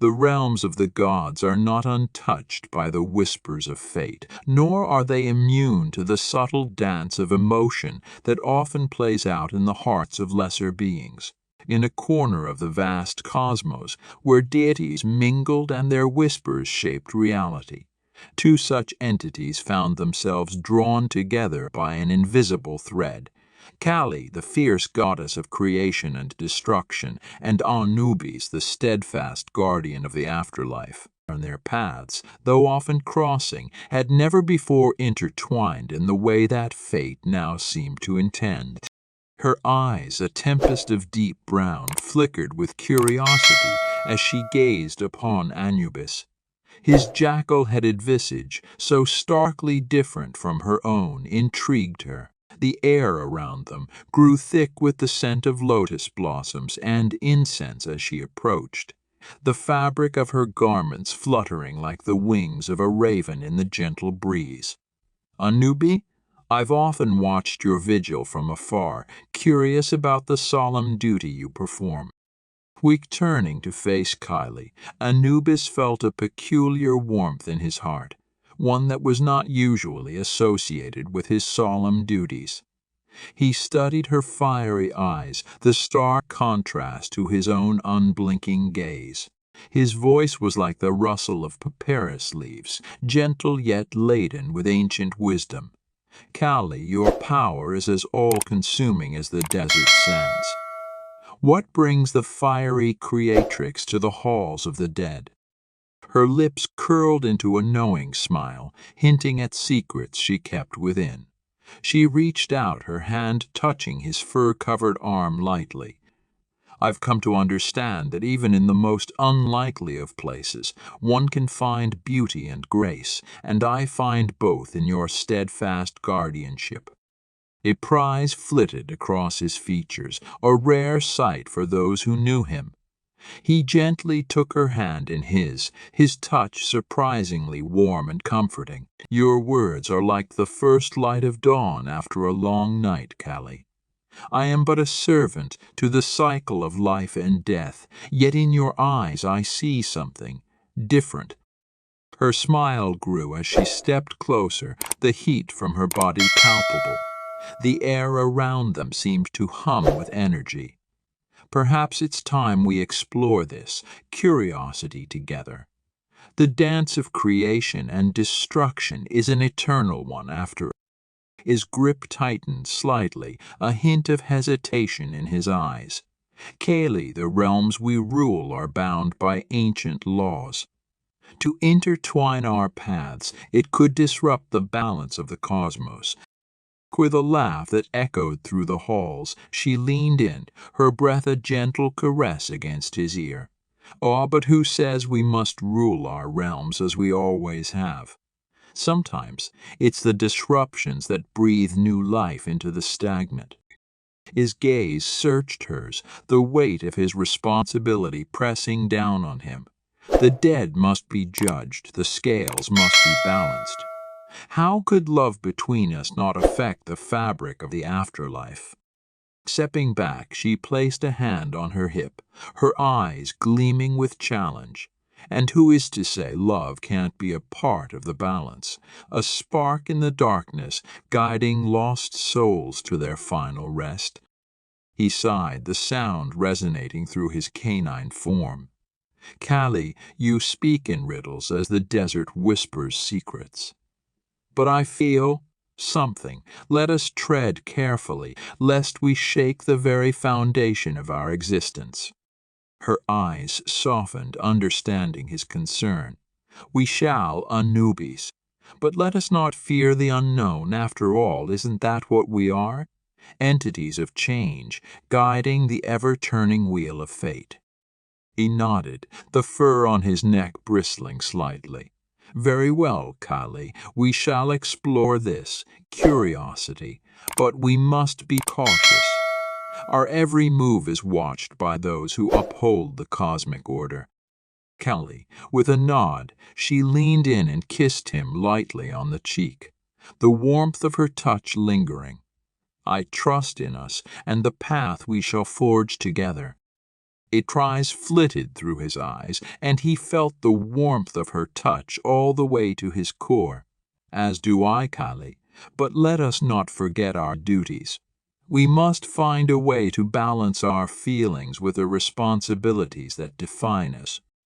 The realms of the gods are not untouched by the whispers of fate, nor are they immune to the subtle dance of emotion that often plays out in the hearts of lesser beings. In a corner of the vast cosmos, where deities mingled and their whispers shaped reality, two such entities found themselves drawn together by an invisible thread. Kali, the fierce goddess of creation and destruction, and Anubis, the steadfast guardian of the afterlife. On their paths, though often crossing, had never before intertwined in the way that fate now seemed to intend. Her eyes, a tempest of deep brown, flickered with curiosity as she gazed upon Anubis. His jackal-headed visage, so starkly different from her own, intrigued her. The air around them grew thick with the scent of lotus blossoms and incense as she approached, the fabric of her garments fluttering like the wings of a raven in the gentle breeze. "Anubi, I've often watched your vigil from afar, curious about the solemn duty you perform." Quick turning to face Kylie, Anubis felt a peculiar warmth in his heart, one that was not usually associated with his solemn duties. He studied her fiery eyes, the stark contrast to his own unblinking gaze. His voice was like the rustle of papyrus leaves, gentle yet laden with ancient wisdom. "Kali, your power is as all-consuming as the desert sands. What brings the fiery creatrix to the halls of the dead?" Her lips curled into a knowing smile, hinting at secrets she kept within. She reached out, her hand touching his fur-covered arm lightly. "I've come to understand that even in the most unlikely of places, one can find beauty and grace, and I find both in your steadfast guardianship." A prize flitted across his features, a rare sight for those who knew him. He gently took her hand in his touch surprisingly warm and comforting. "Your words are like the first light of dawn after a long night, Kali. I am but a servant to the cycle of life and death, yet in your eyes I see something different." Her smile grew as she stepped closer, the heat from her body palpable. The air around them seemed to hum with energy. "Perhaps it's time we explore this curiosity together. The dance of creation and destruction is an eternal one after all." His grip tightened slightly, a hint of hesitation in his eyes. "Kali, the realms we rule are bound by ancient laws. To intertwine our paths, it could disrupt the balance of the cosmos." With a laugh that echoed through the halls, she leaned in, her breath a gentle caress against his ear. "Ah, but who says we must rule our realms as we always have? Sometimes it's the disruptions that breathe new life into the stagnant." His gaze searched hers, the weight of his responsibility pressing down on him. The dead must be judged, the scales must be balanced. How could love between us not affect the fabric of the afterlife? Stepping back, she placed a hand on her hip, her eyes gleaming with challenge. "And who is to say love can't be a part of the balance, a spark in the darkness, guiding lost souls to their final rest?" He sighed, the sound resonating through his canine form. "Kali, you speak in riddles as the desert whispers secrets. But I feel something. Let us tread carefully, lest we shake the very foundation of our existence." Her eyes softened, understanding his concern. "We shall, Anubis. But let us not fear the unknown. After all, isn't that what we are? Entities of change, guiding the ever-turning wheel of fate." He nodded, the fur on his neck bristling slightly. "Very well, Kali, we shall explore this curiosity, but we must be cautious. Our every move is watched by those who uphold the cosmic order." Kali, with a nod, she leaned in and kissed him lightly on the cheek, the warmth of her touch lingering. "I trust in us and the path we shall forge together." A tries flitted through his eyes, and he felt the warmth of her touch all the way to his core. As do I, Kali, but let us not forget our duties. We must find a way to balance our feelings with the responsibilities that define us.